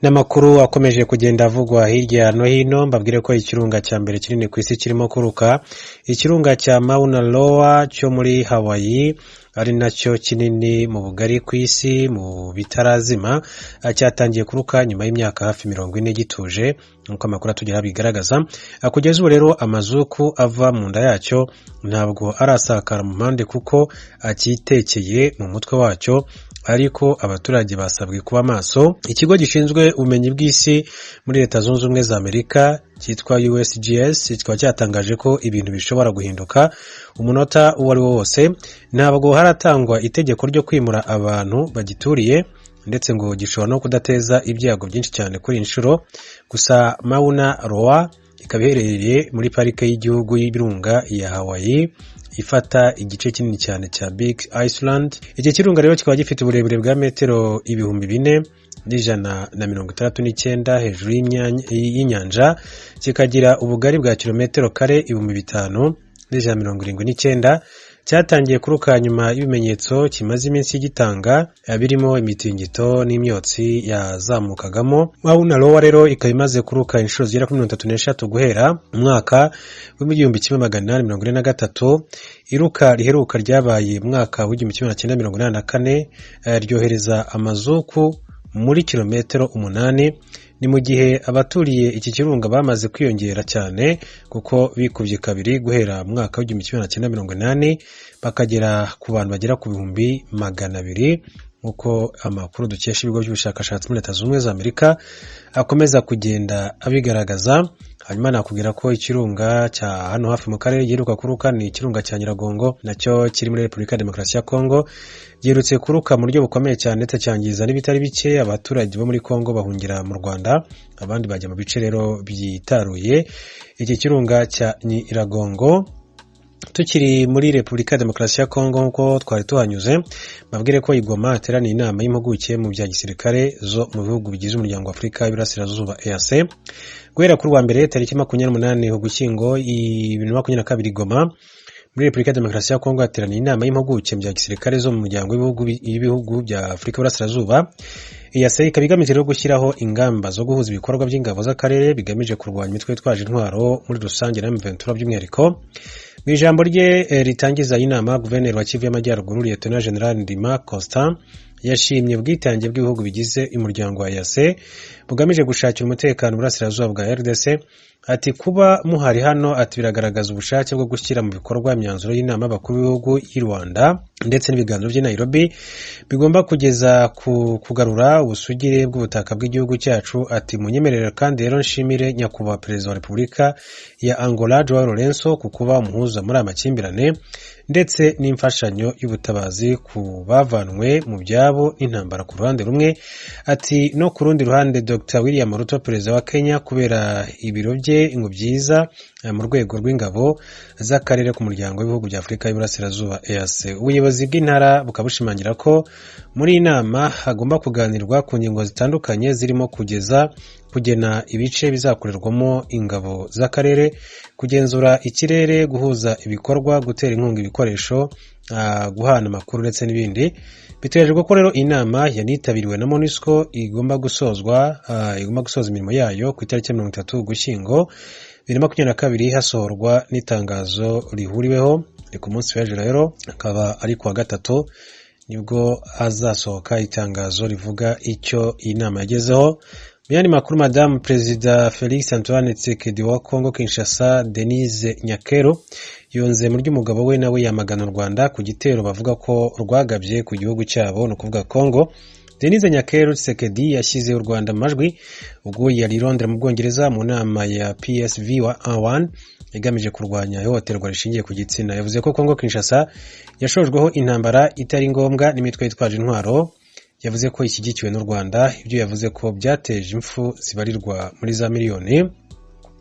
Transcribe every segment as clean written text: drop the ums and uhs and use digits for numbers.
N'amakuru akomeje kugenda avugwa hirya no hino mbabwire ko ikirunga cya mbere kinini ku isi kirimo kuruka. Ikirunga cya Mauna Loa cyo muri Hawaii ari nacyo kinini mu bugari ku isi mu bitarazima cyatangiye kuruka nyuma y'imyaka hafi 40 gituje nkuko amakuru atugera bigaragaza. Kugeza ubu rero amazuku ava mu nda yacyo ntabwo arasakara mu mpande kuko akitekeye mu mutwe wacyo, ariko abaturage basabwe kuba maso. Ikigo gishinzwe ubumenyi bw'isi muri Leta Zunze Ubumwe za Amerika cyitwa USGS kikaba cyatangaje ko ibintu bishobora guhinduka umunota uwo ari wo wose. Ntabwo haratangwa itegeko ryo kwimura abantu bagituriye, ndetse ngo gishobora no kudateza ibyago byinshi cyane kuri inshuro. Gusa Mauna Loa ikaba iherereye muri parike y'igihugu y'ibirunga ya Hawaii ifata igice kinini cyane cya Big Island. Iki kirunga rero kikaba gifite uburebure bwa metero 4,169 hejuru y'inyanja, kikagira ubugari bwa kilometero kare 5,179. Cyatangiye kuruka nyuma y'ibimenyetso kimaze iminsi gitanga birimo imitingito n'imyotsi yazamukagamo. Mauna Loa rero ikaba imaze kuruka inshuro zigera kuri 33 guhera mu mwaka wa 1843. Iruka riheruka ryabaye mu mwaka wa 1984 ryohereza amazuku muri kilometero 8. Ni mu gihe abaturiye iki kirunga bamaze kwiyongera cyane kuko bikubye kabiri guhera mu mwaka wa 1980 bakagera ku bantu bagera ku 200,000 uko amakuru dukesha ibigo by'ubushakashatsi muri Leta Zunze Ubumwe za Amerika akomeza kugenda abigaragaza. Hanyuma nakubwira ko ikirunga cya hano hafi mu karere giheruka kuruka ni ikirunga cya Nyiragongo, nacyo kiri muri Repubulika ya Demokarasi ya Kongo. Giherutse kuruka mu buryo bukomeye cyane ndetse cyangiza n'ibitari bike. Abaturage bo muri Kongo bahungira mu Rwanda, abandi bajya mu bice rero byitaruye iki kirunga cya Nyiragongo. Tukiri muri Repubulika ya Demokarasi ya Kongo nkuko twari tuhanyuze, babwire ko Igoma hateraniye inama y'impuguke mu bya gisirikare zo mu bihugu bigize umuryango wa Afurika y'Iburasirazuba EAC. Guhera kuri wa mbere tariki 28 Ugushyingo 2022 Igoma muri Repubulika ya Demokarasi ya Kongo hateraniye inama y'impuguke mu bya gisirikare zo mu muryango w'ibihugu bya Afurika y'Iburasirazuba. EAC ikaba igamije rero gushyiraho ingamba zo guhuza ibikorwa by'ingabo z'akarere bigamije kurwanya imitwe yitwaje intwaro muri rusange na M23 by'umwihariko. Mu ijambo rye ritangiza inama, Guverineri wa Kivu y'Amajyaruguru Lieutenant General Ndima Constant yashimye ubwitange bw'ibihugu bigize umuryango wa EAC bugamije gushakira umutekano burasirazuba bwa RDC. Ati kuba muhari hano ati biragaragaza ubushake bwo gushyira mu bikorwa imyanzuro y'inama y'abakuru b'ibihugu y'u Rwanda ndetse n'ibiganiro by'i Nairobi bigomba kugeza ku kugarura ubusugire bw'ubutaka bw'igihugu cyacu. Ati munyemerere kandi rero nshimire nyakubahwa Perezida wa Repubulika ya Angola Joao Lourenço ku kuba umuhuza muri amakimbirane ndetse n'imfashanyo y'ubutabazi ku bavanwe mu byabo n'intambara ku ruhande rumwe. Ati no ku rundi ruhande Dr William Ruto Perezida wa Kenya kubera ibiro bye ngo byiza mu rwego rw'ingabo z'akarere ku muryango w'ibihugu bya Afurika y'Iburasirazuba EAC. Ubuyobozi bw'intara bukabushimangira ko muri inama hagomba kuganirwa ku ngingo zitandukanye zirimo kugena ibice bizakorerwamo ingabo z'akarere, kugenzura ikirere, guhuza ibikorwa, gutera inkunga ibikoresho, guhana amakuru ndetse n'ibindi. Biteganyijwe ko rero inama yanitabiriwe na MONUSCO igomba gusoza imirimo yayo ku itariki 30 Ugushyingo 2022 hasohorwa n'itangazo rihuriweho. Ku munsi w'ejo rero akaba ari kuwa gatatu nibwo hazasohoka itangazo rivuga icyo iyi nama yagezeho. Myani makuru Madame Perezida Felix Antoine Tshisekedi wa Kongo Kinshasa Denise Nyakero yonze mu ry'umugabo we nawe yamagana u Rwanda ku gitero bavuga ko rwagabye ku gihugu cyabo no kuvuga Kongo. Denise Nyakero Tshisekedi yashyize u Rwanda amajwi ubwo yari i Londres mu Bwongereza mu nama ya PSV wa A1 igamije kurwanya ihohoterwa rishingiye ku gitsina. Yavuze ko Kongo Kinshasa yashojweho intambara itari ngombwa n'imitwe yitwaje intwaro. Yavuze ko ishyigikiwe n'u Rwanda, ibyo yavuze ko byateje impfu zibarirwa muri za miliyoni.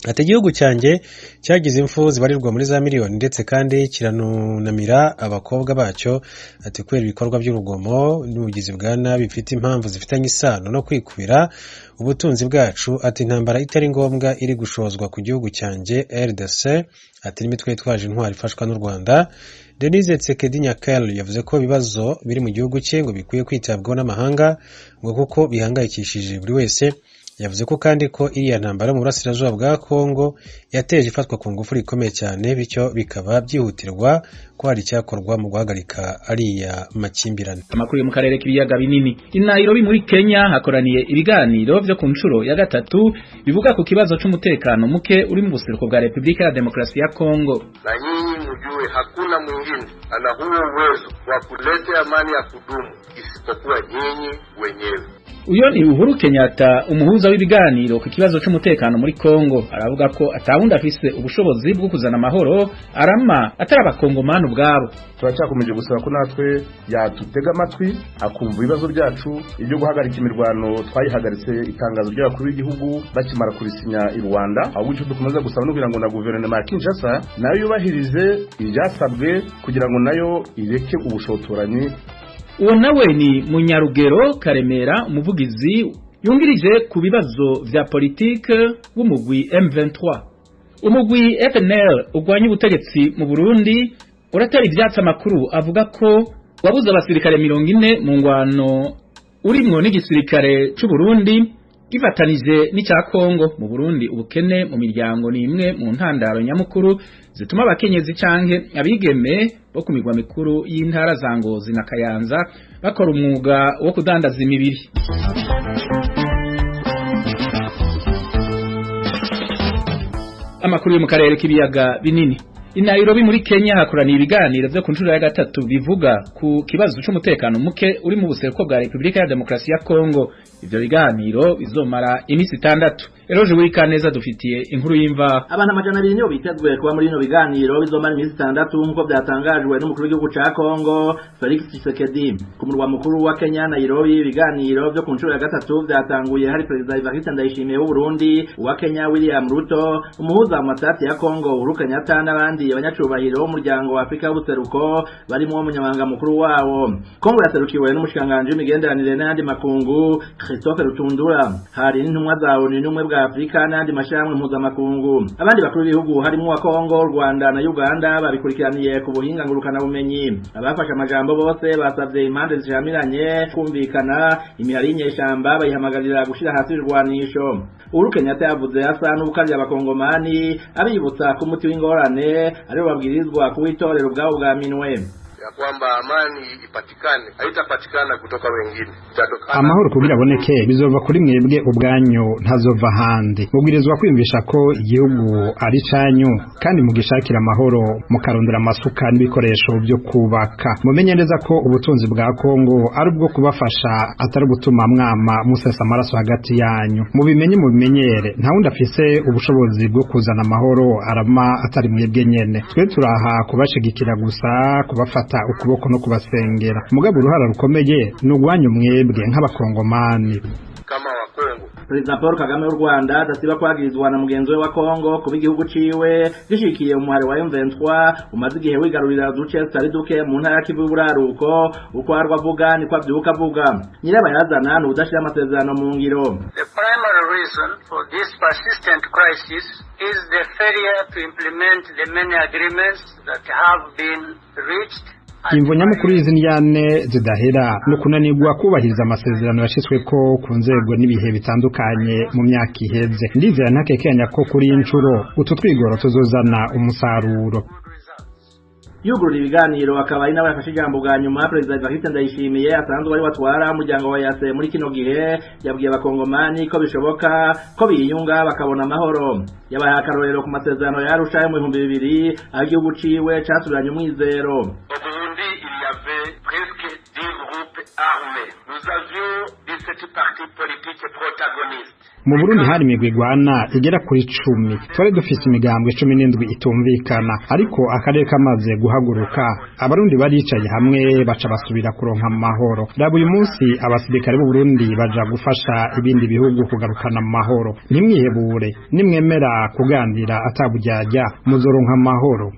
Ati igihugu cyanjye cyagize impfu zibarirwa muri za miliyoni ndetse kandi kiranunamira abakobwa bacyo. Ati kubera ibikorwa by'urugomo n'ubugizi bwa nabi bifite impamvu zifitanye isano no kwikubira ubutunzi bwacu. Ati intambara itari ngombwa iri gushozwa ku gihugu cyanjye RDC. Ati n'imitwe yitwaje intwaro ifashwa n'u Rwanda Denise Tsekedi Nyakal yavuze ko ibibazo biri mu gihugu cye ngo bikwiye kwitabwaho n'amahanga ngo kuko bihangayikishije buri wese. Yavuze ko kandi ko iriya ntambara mu burasirazuba bwa Kongo yateje ifatwa ku ngufu rikomeye cyane, bityo bikaba byihutirwa ko hari icyakorwa mu guhagarika ariya makimbirane. Amakuru yo mu karere k'ibiyaga binini. I Nairobi muri Kenya hakoraniye ibiganiro byo ku nshuro ya gatatu bivuga ku kibazo cy'umutekano muke uri mu buseruko bwa Republika ya Demokrasia ya Kongo. Na nyinyi mjue hakuna mwingine ana huo uwezo wa kuleta amani ya kudumu isipokuwa nyinyi wenyewe. Uyo ni Uhuru Kenyatta, umuhuza w'ibiganiro ku kibazo cy'umutekano muri Kongo. Aravuga ko atawundi afise ubushobozi bwo kuzana amahoro arama atari abakongomani ubwabo. Turacyakomeje gusaba ko natwe yatutega amatwi akumva ibibazo byacu. Ibyo guhagarika imirwano twayihagaritse itangazo ry'abakuru b'igihugu bakimara kurisinya i Rwanda. Ahubwo icyo dukomeza gusaba no kugira ngo na guverinoma ya Kinshasa nayo yubahirize ibyasabwe kugira ngo nayo ireke ubushotoranyi. Uwo nawe ni Munyarugero Karemera, umuvugizi yungirije ku bibazo vya politike w'umugwi M23. Umugwi FNL ugwanya ubutegetsi mu Burundi uratera ivyatsi amakuru avuga ko wabuze abasirikare 40 mu ngwano urimwo n'igisirikare c'u Burundi gifatanije n'icya Kongo. Mu Burundi ubukene mu miryango ni imwe mu ntandaro nyamukuru zituma abakenyezi canke abigeme bo ku migwa mikuru y'intara za Ngozi na Kayanza bakora umwuga wo kudandaza imibiri. Amakuru yo mu karere k'ibiyaga binini. I Nairobi muri Kenya hakoraniye ibiganiro byo ku nshuro ya gatatu bivuga ku kibazo cy'umutekano muke uri mu buseruko bwa Republika ya Demokrasia ya Kongo. Ivyo biganiro bizomara imisi 6. Eroje Wikaneza dufitiye inkuru y'imva. Abantu amajana 2 niyo bitezwe kuba muri ino biganiro bizomara imisi 6 nkuko byatangajwe n'umukuru w'igihugu ca Kongo Felix Tshisekedi. Ku murwa mukuru wa Kenya Nairobi, ibiganiro byo ku nshuro ya gatatu byatanguye hari President Evariste Ndayishimiye w'u Burundi, wa Kenya William Ruto, umuhuza mu matati ya Kongo Uhuru Kenyatta n'abandi abanyacubahiro b'umuryango wa Afrika y'ubuseruko barimo umunyamabanga mukuru wawo. Kongo yaserukiwe n'umushikanganje w'imigenderanire n'andi makungu Christophe Rutundura. Hari n'intumwa za ONU n'umwe bwa Afrika n'andi mashyirahamwe mpuzamakungu. Abandi bakuru b'ibihugu harimo wa Kongo, Rwanda na Uganda babikurikiraniye ku buhinga ngurukana bumenyi. Abafashe amajambo bose basavye impande zishamiranye kumvikana imihari y'inyeshamba bayihamagarira gushira hasi irwanisho. Uhuru Kenyatta yavuze asa n'ubukarya abakongomani abibutsa ku muti w'ingorane ari babwirizwa kuwitorera ubwabo bwa minwe. Ya kwamba amani ipatikane haitapatikana kutoka wengine. Amahoro kugira aboneke bizova kuri mwebwe ubwanyu ntazova handi. Mubwirizwa kwiyumvisha ko igihugu ari canyu kandi mugishakira amahoro mukarondera amasuka n'ibikoresho byo kubaka. Mumenye neza ko ubutunzi bwa Kongo ari ubwo kubafasha atari gutuma mwama musesa amaraso hagati yanyu. Mubimenyere nta wundi afise ubushobozi bwo kuzana amahoro arama atari mwebwe nyene. Twe turaha kubashigikira gusa kubafata ukuboko no kubasengera. Mugabo uruhara rukomeye n'ugwanyu mwebwe nk'abakongomani. Kama wa Kongo President Paul Kagame w'u Rwanda adasiba kwagirizwa na mugenzi we wa Kongo kuba igihugu ciwe gishikiye umuhari wa M23 umaze igihe wigarurira duce tutari duke mu ntara ya Kivu y'Uburaruko. Uko arwavuga niko avyuka avuga. Nyirabayazana n'udashira amasezerano mu ngiro. The primary reason for this persistent crisis is the failure to implement the many agreements that have been reached. Imvo nyamukuru y'izindyane zidahera no kunanirwa kubahiriza amasezerano yashitswe ko ku nzego n'ibihe bitandukanye mu myaka iheze. Ndizera ntakekenya ko kuri incuro utu twigoro tuzozana umusaruro. Yugurura ibiganiro akaba ari nawe yafashe ijambo bwa nyuma. President Evariste Ndayishimiye asanzwe ari watwara umuryango wa yase muri kino gihe yabwiye abakongomani ko bishoboka ko biyunga bakabona amahoro. Yabaye akarorero ku masezerano yarusha yo mu 2000 aho igihugu ciwe casubiranye umwizero. Mu Burundi hari imigwi igwana igera kuri 10. Twari dufise imigambwe 17 itumvikana, ariko akarere kamaze guhaguruka abarundi baricaye hamwe baca basubira kuronka amahoro. Rabo uyu munsi abasirikare b'u Burundi baja gufasha ibindi bihugu kugarukana amahoro. Nimwihebure, nimwemera kugandira atabujyajya muzoronka amahoro.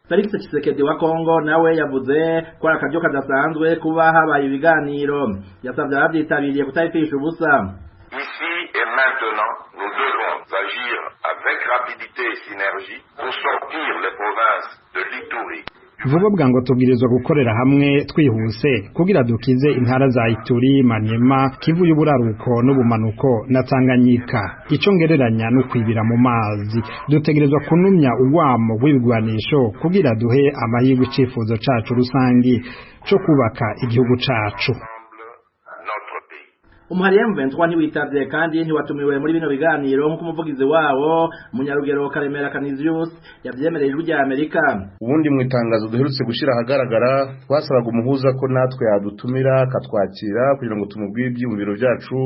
Felix Tshisekedi wa Kongo nawe yavuze ko akaryo kadasanzwe kuba habaye ibiganiro. Yasavye abavyitabiriye kutayifisha ubusa. Ici et maintenant nous devons agir avec rapidité rapidité et synergie pour sortir les provinces de l'Ituri. vuba bwango tubwirizwa gukorera hamwe twihuse kugira dukize intara za Ituri, Maniema, Kivu y'uburaruko n'ubumanuko na Tanganyika. Ico ngereranya no kwibira mu mazi. Dutegerezwa kunumya urwamo rw'ibigwanisho kugira duhe amahirwe icifuzo cacu rusangi co kubaka igihugu cacu. Umuhari M23 ntiwitavye kandi ntiwatumiwe muri bino biganiro nk'uko umuvugizi wawo Munyarugero Karemera Canisius yavyemereye ijwi rya Amerika. Ubundi mu itangazo duherutse gushira ahagaragara twasabaga umuhuza ko natwe yadutumira katwakira kugira ngo tumubwire ibyumviro byacu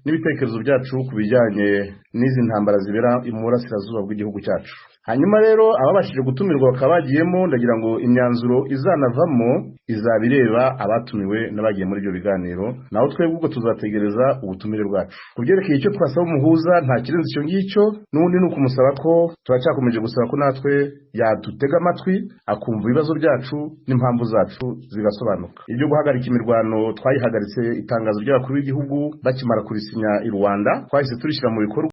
n'ibitekerezo byacu kubijyanye n'izi ntambara zibera mu burasirazuba bw'igihugu cyacu. Hanyuma rero ababashije gutumirwa bakabagiyemo ndagira ngo imyanzuro izanavamo izabireba abatumiwe n'abagiye muri ibyo biganiro, naho twebwe ubwo tuzategereza ubutumire bwacu. Kubyerekeye icyo twasaba umuhuza nta kirenze icyo ngicyo, n'ubundi ni ukumusaba ko turacyakomeje gusaba ko natwe yadutega amatwi akumva ibibazo byacu n'impamvu zacu zigasobanuka. Ibyo guhagarika imirwano twayihagaritse itangazo ry'abakuru b'igihugu bakimara kurisinya i Rwanda, twahise turishyira mu bikorwa.